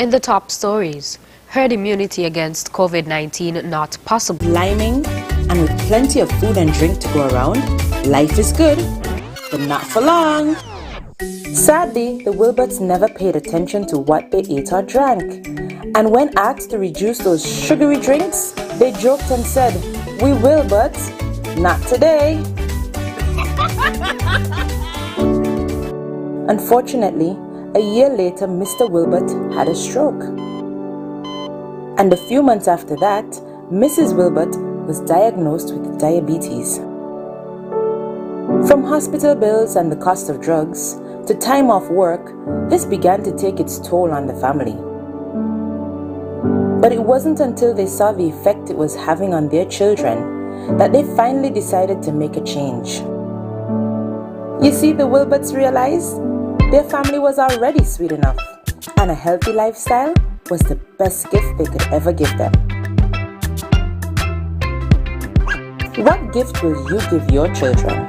In the top stories, herd immunity against COVID-19 not possible. Liming, and with plenty of food and drink to go around, life is good, but not for long. Sadly, the Wilberts never paid attention to what they ate or drank. And when asked to reduce those sugary drinks, they joked and said, "We will, but not today." Unfortunately, a year later, Mr. Wilbert had a stroke. And a few months after that, Mrs. Wilbert was diagnosed with diabetes. From hospital bills and the cost of drugs to time off work, this began to take its toll on the family. But it wasn't until they saw the effect it was having on their children that they finally decided to make a change. You see, the Wilberts realized their family was already sweet enough, and a healthy lifestyle was the best gift they could ever give them. What gift will you give your children?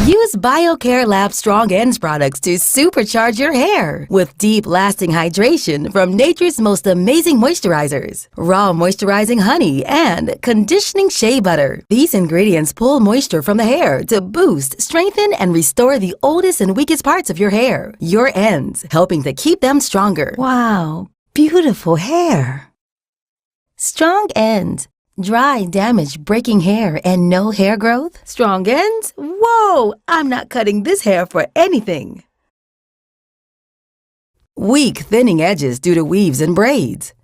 Use BioCare Lab Strong Ends products to supercharge your hair with deep lasting hydration from nature's most amazing moisturizers, raw moisturizing honey, and conditioning shea butter. These ingredients pull moisture from the hair to boost, strengthen, and restore the oldest and weakest parts of your hair, your ends, helping to keep them stronger. Wow, beautiful hair. Strong Ends. Dry, damaged, breaking hair and no hair growth? Strong ends? Whoa! I'm not cutting this hair for anything. Weak, thinning edges due to weaves and braids.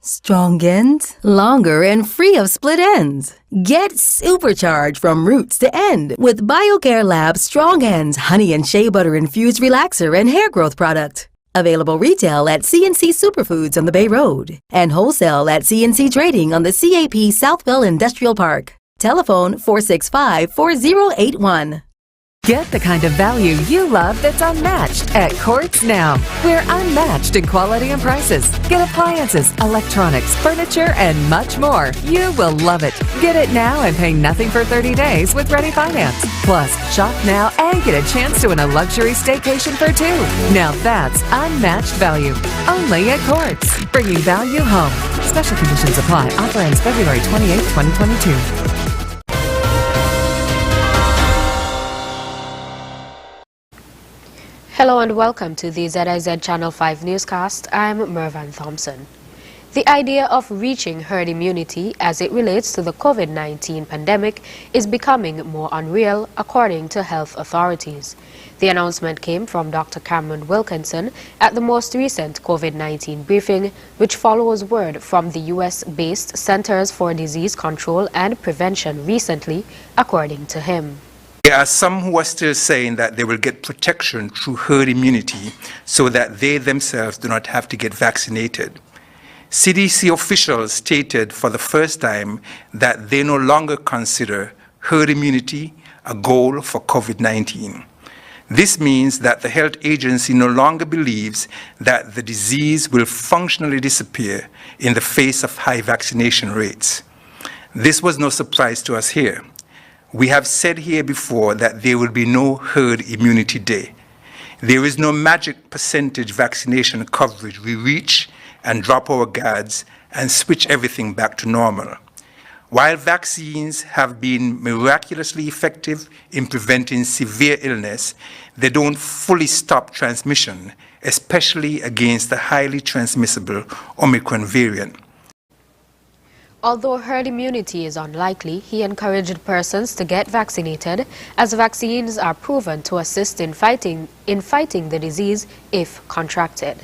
Strong ends? Longer and free of split ends. Get supercharged from roots to end with BioCare Lab Strong Ends Honey and Shea Butter Infused Relaxer and Hair Growth Product. Available retail at CNC Superfoods on the Bay Road and wholesale at CNC Trading on the CAP Southville Industrial Park. Telephone 465-4081. Get the kind of value you love that's unmatched at Quartz Now. We're unmatched in quality and prices. Get appliances, electronics, furniture, and much more. You will love it. Get it now and pay nothing for 30 days with Ready Finance. Plus, shop now and get a chance to win a luxury staycation for two. Now that's unmatched value. Only at Quartz. Bringing value home. Special conditions apply. Offer ends February 28, 2022. Hello and welcome to the ZIZ Channel 5 newscast. I'm Mervan Thompson. The idea of reaching herd immunity as it relates to the COVID-19 pandemic is becoming more unreal, according to health authorities. The announcement came from Dr. Cameron Wilkinson at the most recent COVID-19 briefing, which follows word from the U.S.-based Centers for Disease Control and Prevention recently, according to him. There are some who are still saying that they will get protection through herd immunity so that they themselves do not have to get vaccinated. CDC officials stated for the first time that they no longer consider herd immunity a goal for COVID-19. This means that the health agency no longer believes that the disease will functionally disappear in the face of high vaccination rates. This was no surprise to us here. We have said here before that there will be no herd immunity day. There is no magic percentage vaccination coverage. We reach and drop our guards and switch everything back to normal. While vaccines have been miraculously effective in preventing severe illness, they don't fully stop transmission, especially against the highly transmissible Omicron variant. Although herd immunity is unlikely, he encouraged persons to get vaccinated, as vaccines are proven to assist in fighting the disease if contracted.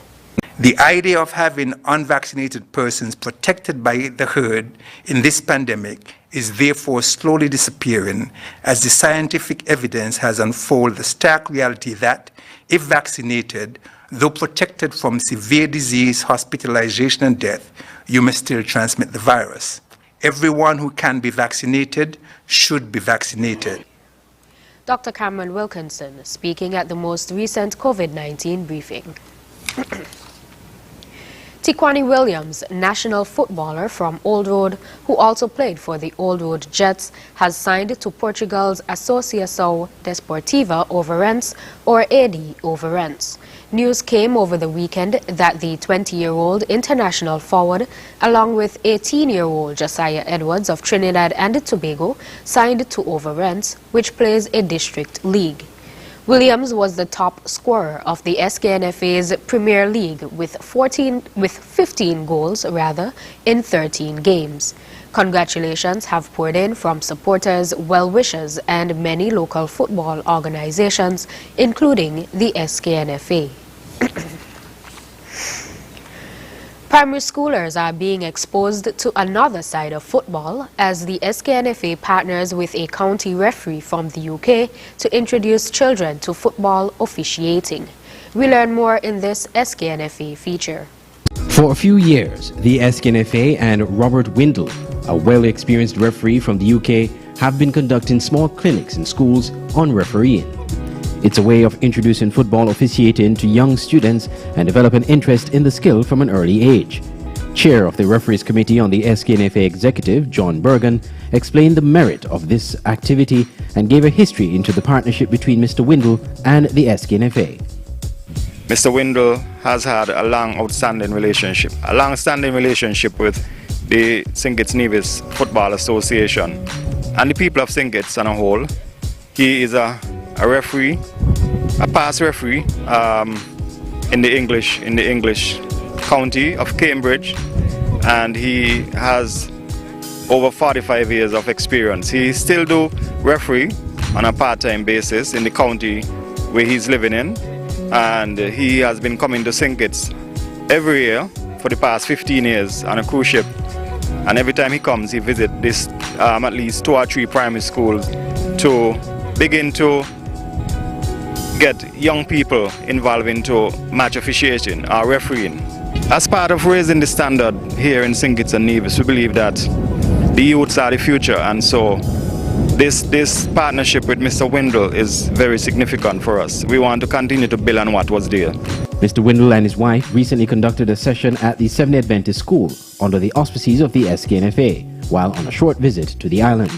The idea of having unvaccinated persons protected by the herd in this pandemic is therefore slowly disappearing, as the scientific evidence has unfolded the stark reality that, if vaccinated, though protected from severe disease, hospitalization, and death, you may still transmit the virus. Everyone who can be vaccinated should be vaccinated. Dr. Cameron Wilkinson speaking at the most recent COVID-19 briefing. Tiquani Williams, national footballer from Old Road, who also played for the Old Road Jets, has signed to Portugal's Associação Desportiva Ourense, or AD Ourense. News came over the weekend that the 20-year-old international forward, along with 18-year-old Josiah Edwards of Trinidad and Tobago, signed to Ourense, which plays a district league. Williams was the top scorer of the SKNFA's Premier League with 15 goals in 13 games. Congratulations have poured in from supporters, well-wishers and many local football organizations, including the SKNFA. Primary schoolers are being exposed to another side of football as the SKNFA partners with a county referee from the UK to introduce children to football officiating. We learn more in this SKNFA feature. For a few years, the SKNFA and Robert Windle, a well-experienced referee from the UK, have been conducting small clinics in schools on refereeing. It's a way of introducing football officiating to young students and develop an interest in the skill from an early age. Chair of the Referees Committee on the SKNFA Executive, John Bergen, explained the merit of this activity and gave a history into the partnership between Mr. Windle and the SKNFA. Mr. Windle has had a long-standing relationship with the St. Kitts Nevis Football Association and the people of St. Kitts on a whole. He is a referee, a past referee in the English county of Cambridge, and he has over 45 years of experience. He still do referee on a part-time basis in the county where he's living in, and he has been coming to St. Kitts every year for the past 15 years on a cruise ship, and every time he comes he visits this at least 2 or 3 primary schools to begin to get young people involved into match officiating or refereeing. As part of raising the standard here in St. Kitts and Nevis, we believe that the youths are the future, and so this partnership with Mr. Windle is very significant for us. We want to continue to build on what was there. Mr. Windle and his wife recently conducted a session at the Seventh Adventist School under the auspices of the SKNFA while on a short visit to the island.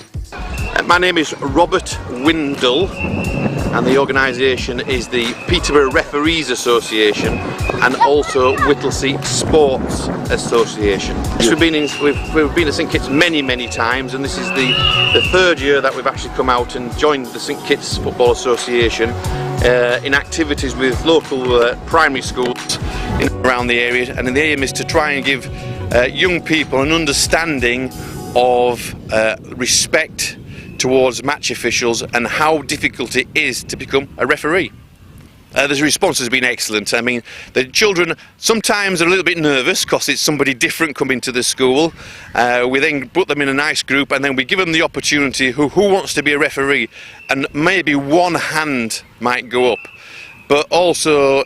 My name is Robert Windle, and the organisation is the Peterborough Referees Association and also Whittlesea Sports Association. We've been at St. Kitts many times, and this is the 3rd year that we've actually come out and joined the St. Kitts Football Association in activities with local primary schools around the area, and the aim is to try and give young people an understanding of respect towards match officials and how difficult it is to become a referee. The response has been excellent. I mean, the children sometimes are a little bit nervous because it's somebody different coming to the school. We then put them in a nice group and then we give them the opportunity who wants to be a referee, and maybe one hand might go up. But also,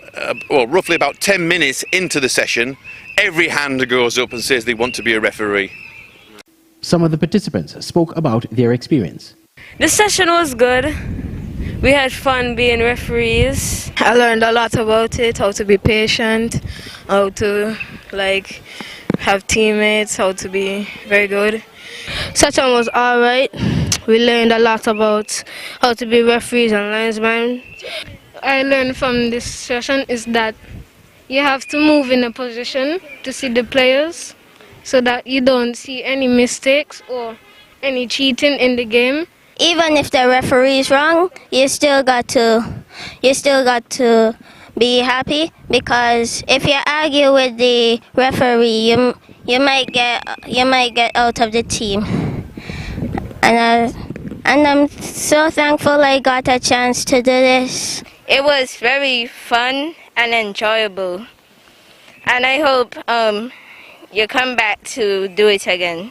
roughly about 10 minutes into the session, every hand goes up and says they want to be a referee. Some of the participants spoke about their experience. The session was good. We had fun being referees. I learned a lot about it, how to be patient, how to have teammates, how to be very good. Session was alright. We learned a lot about how to be referees and linesmen. I learned from this session is that you have to move in a position to see the players, so that you don't see any mistakes or any cheating in the game. Even if the referee is wrong, you still got to be happy, because if you argue with the referee, you might get out of the team. And I'm so thankful I got a chance to do this. It was very fun and enjoyable, and I hope you come back to do it again.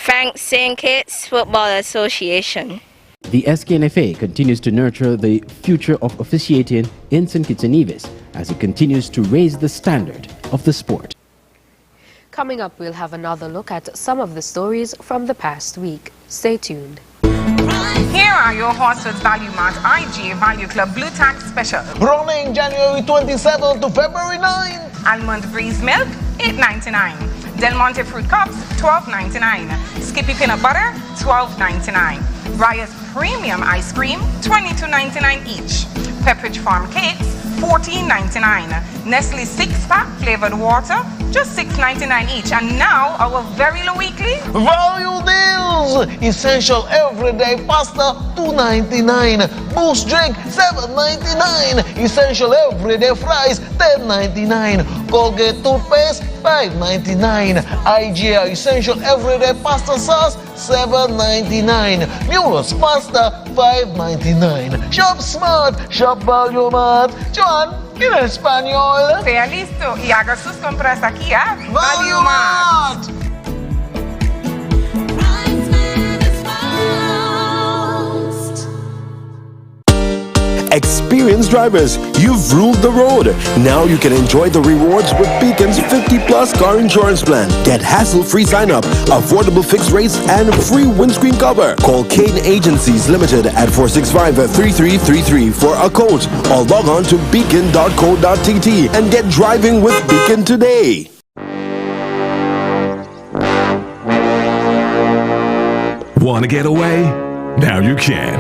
Thanks, St. Kitts Football Association. The SKNFA continues to nurture the future of officiating in St. Kitts and Nevis as it continues to raise the standard of the sport. Coming up, we'll have another look at some of the stories from the past week. Stay tuned. Here are your Horse's Value Mart IG Value Club Blue Tax Special. Running January 27th to February 9th. Almond Breeze Milk, $8.99. Del Monte fruit cups, $12.99. Skippy peanut butter, $12.99. Breyers premium ice cream, $22.99 each. Pepperidge Farm cakes, $14.99. Nestle 6-pack flavored water, just $6.99 each. And now our very low weekly value deals. Essential everyday pasta, $2.99. Boost drink, $7.99. Essential everyday fries, $10.99. Colgate toothpaste, $5.99. IGA essential everyday pasta sauce, $7.99. Mueller's pasta, $5.99. Shop smart, shop value mart. Joan, en español. Sea listo y haga sus compras aquí a Value Mart. Experienced drivers, you've ruled the road. Now you can enjoy the rewards with Beacon's 50-plus car insurance plan. Get hassle-free sign-up, affordable fixed rates, and free windscreen cover. Call Kane Agencies Limited at 465-3333 for a quote, or log on to beacon.co.tt and get driving with Beacon today. Want to get away? Now you can.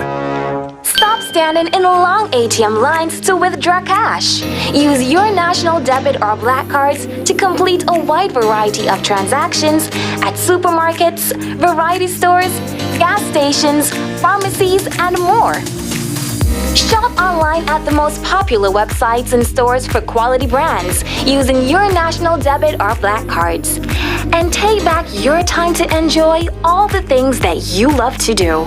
Stop standing in long ATM lines to withdraw cash. Use your national debit or black cards to complete a wide variety of transactions at supermarkets, variety stores, gas stations, pharmacies, and more. Shop online at the most popular websites and stores for quality brands using your national debit or black cards. And take back your time to enjoy all the things that you love to do.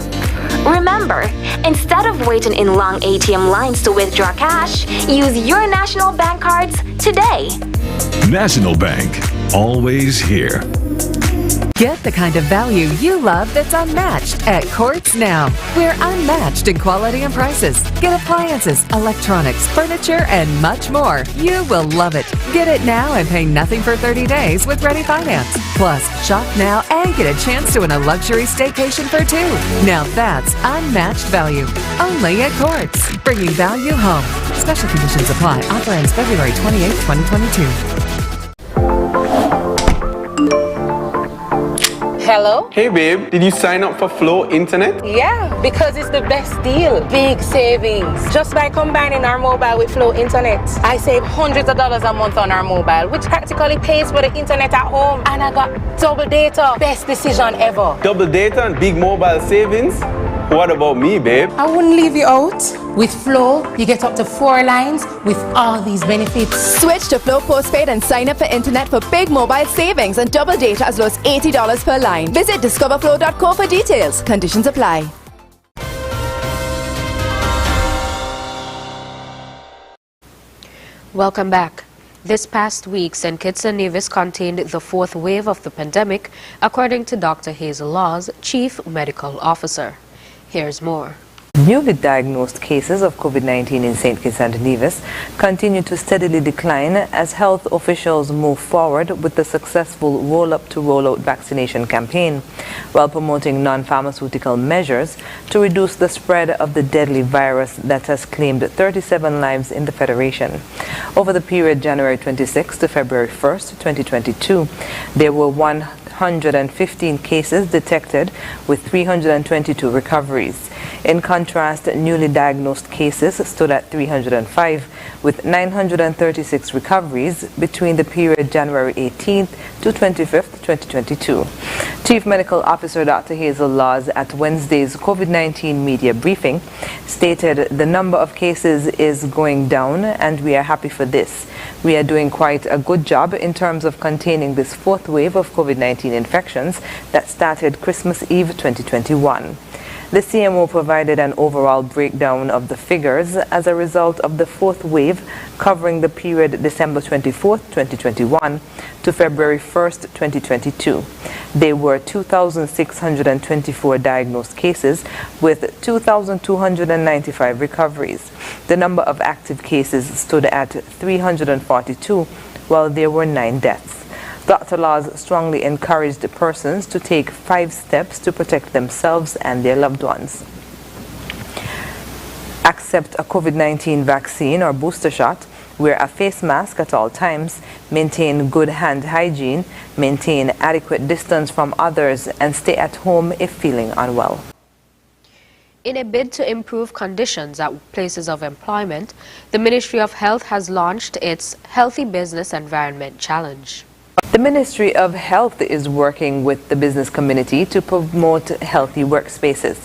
Remember, instead of waiting in long ATM lines to withdraw cash, use your National Bank cards today. National Bank, always here. Get the kind of value you love that's unmatched at Courts Now. We're unmatched in quality and prices. Get appliances, electronics, furniture, and much more. You will love it. Get it now and pay nothing for 30 days with Ready Finance. Plus, shop now and get a chance to win a luxury staycation for two. Now that's unmatched value. Only at Courts. Bringing value home. Special conditions apply. Offer ends February 28, 2022. Hello? Hey babe, did you sign up for Flow Internet? Yeah, because it's the best deal. Big savings. Just by combining our mobile with Flow Internet, I save hundreds of dollars a month on our mobile, which practically pays for the internet at home. And I got double data. Best decision ever. Double data and big mobile savings? What about me, babe? I wouldn't leave you out. With Flow, you get up to 4 lines with all these benefits. Switch to Flow Postpaid and sign up for internet for big mobile savings and double data as low as $80 per line. Visit discoverflow.co for details. Conditions apply. Welcome back. This past week, St. Kitts and Nevis contained the 4th wave of the pandemic, according to Dr. Hazel Laws, Chief Medical Officer. Here's more. Newly diagnosed cases of COVID-19 in St. Kitts and Nevis continue to steadily decline as health officials move forward with the successful roll-up to roll-out vaccination campaign, while promoting non-pharmaceutical measures to reduce the spread of the deadly virus that has claimed 37 lives in the Federation. Over the period January 26 to February 1st, 2022, there were 115 cases detected with 322 recoveries. In contrast, newly diagnosed cases stood at 305 with 936 recoveries between the period January 18th to 25th, 2022. Chief Medical Officer Dr. Hazel Laws at Wednesday's COVID-19 media briefing stated the number of cases is going down and we are happy for this. We are doing quite a good job in terms of containing this 4th wave of COVID-19 infections that started Christmas Eve 2021. The CMO provided an overall breakdown of the figures as a result of the 4th wave covering the period December 24, 2021 to February 1st, 2022. There were 2,624 diagnosed cases with 2,295 recoveries. The number of active cases stood at 342, while there were 9 deaths. Dr. Laws strongly encouraged persons to take 5 steps to protect themselves and their loved ones. Accept a COVID-19 vaccine or booster shot wear a face mask at all times, maintain good hand hygiene, maintain adequate distance from others, and stay at home if feeling unwell. In a bid to improve conditions at places of employment, the Ministry of Health has launched its Healthy Business Environment Challenge. The Ministry of Health is working with the business community to promote healthy workspaces.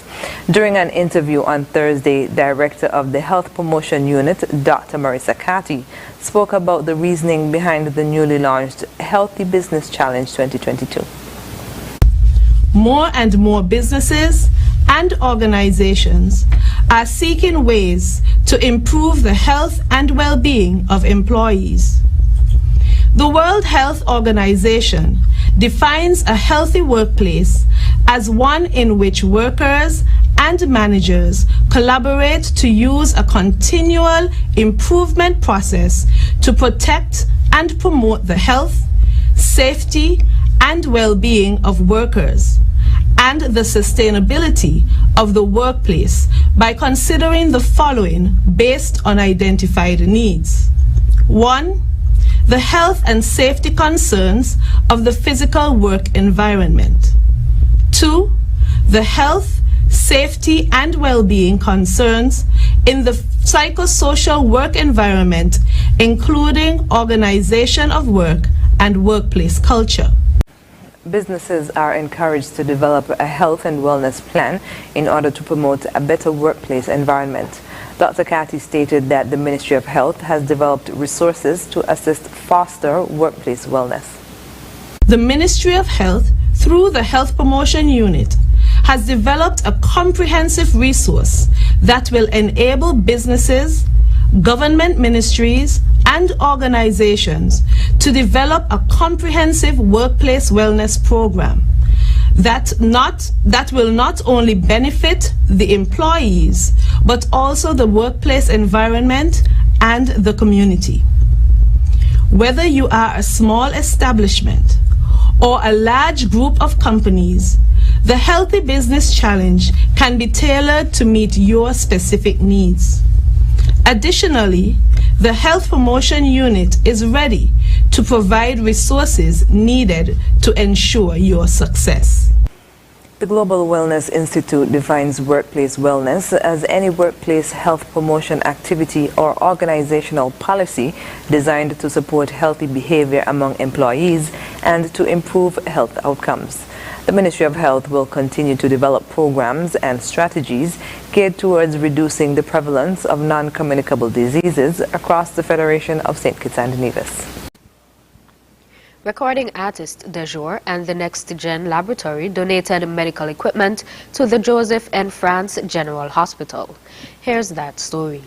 During an interview on Thursday, Director of the Health Promotion Unit, Dr. Marissa Catty, spoke about the reasoning behind the newly launched Healthy Business Challenge 2022. More and more businesses and organizations are seeking ways to improve the health and well-being of employees. The World Health Organization defines a healthy workplace as one in which workers and managers collaborate to use a continual improvement process to protect and promote the health, safety, and well-being of workers, and the sustainability of the workplace by considering the following based on identified needs. 1. The health and safety concerns of the physical work environment. 2. The health, safety, and well-being concerns in the psychosocial work environment, including organization of work and workplace culture. Businesses are encouraged to develop a health and wellness plan in order to promote a better workplace environment. Dr. Catty stated that the Ministry of Health has developed resources to assist foster workplace wellness. The Ministry of Health, through the Health Promotion Unit, has developed a comprehensive resource that will enable businesses, government ministries, and organizations to develop a comprehensive workplace wellness program that will not only benefit the employees, but also the workplace environment and the community. Whether you are a small establishment or a large group of companies, the Healthy Business Challenge can be tailored to meet your specific needs. Additionally, the Health Promotion Unit is ready to provide resources needed to ensure your success. The Global Wellness Institute defines workplace wellness as any workplace health promotion activity or organizational policy designed to support healthy behavior among employees and to improve health outcomes. The Ministry of Health will continue to develop programs and strategies geared towards reducing the prevalence of non-communicable diseases across the Federation of St. Kitts and Nevis. Recording artist De Jour and the Next Gen Laboratory donated medical equipment to the Joseph N. France General Hospital. Here's that story.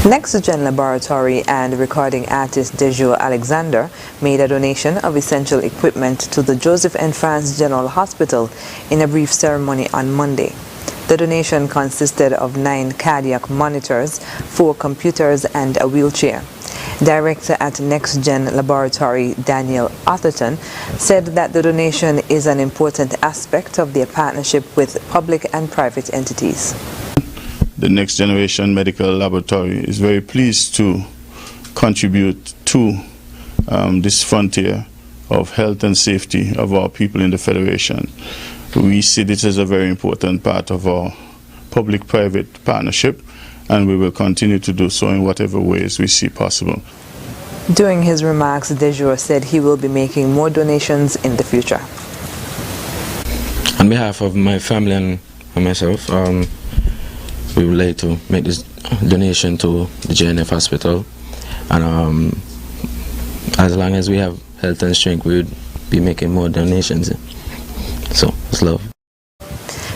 Next Gen Laboratory and recording artist De Jour Alexander made a donation of essential equipment to the Joseph N. France General Hospital in a brief ceremony on Monday. The donation consisted of 9 cardiac monitors, 4 computers, and a wheelchair. Director at Next Gen Laboratory, Daniel Atherton, said that the donation is an important aspect of their partnership with public and private entities. The Next Generation Medical Laboratory is very pleased to contribute to this frontier of health and safety of our people in the Federation. We see this as a very important part of our public-private partnership, and we will continue to do so in whatever ways we see possible. During his remarks, De Jour said he will be making more donations in the future. On behalf of my family and myself, we would like to make this donation to the JNF Hospital, and as long as we have health and strength, we would be making more donations. So, it's love.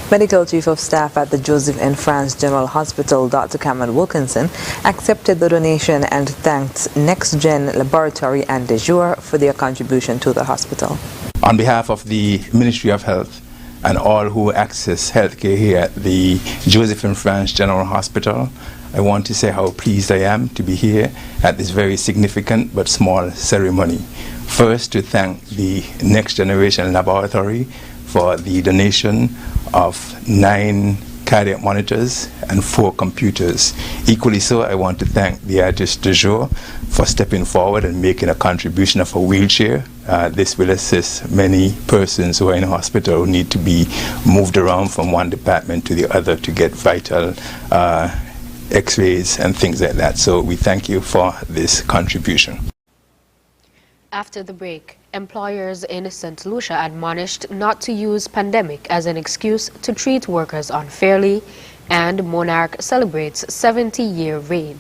Medical Chief of Staff at the Joseph N. France General Hospital, Dr. Cameron Wilkinson, accepted the donation and thanked Next Gen Laboratory and De Jour for their contribution to the hospital. On behalf of the Ministry of Health and all who access healthcare here at the Joseph N. France General Hospital, I want to say how pleased I am to be here at this very significant but small ceremony. First, to thank the Next Generation Laboratory for the donation of 9 cardiac monitors, and 4 computers. Equally so, I want to thank the artist du jour for stepping forward and making a contribution of a wheelchair. This will assist many persons who are in hospital who need to be moved around from one department to the other to get vital x-rays and things like that. So we thank you for this contribution. After the break, employers in St. Lucia admonished not to use pandemic as an excuse to treat workers unfairly, and monarch celebrates 70-year reign.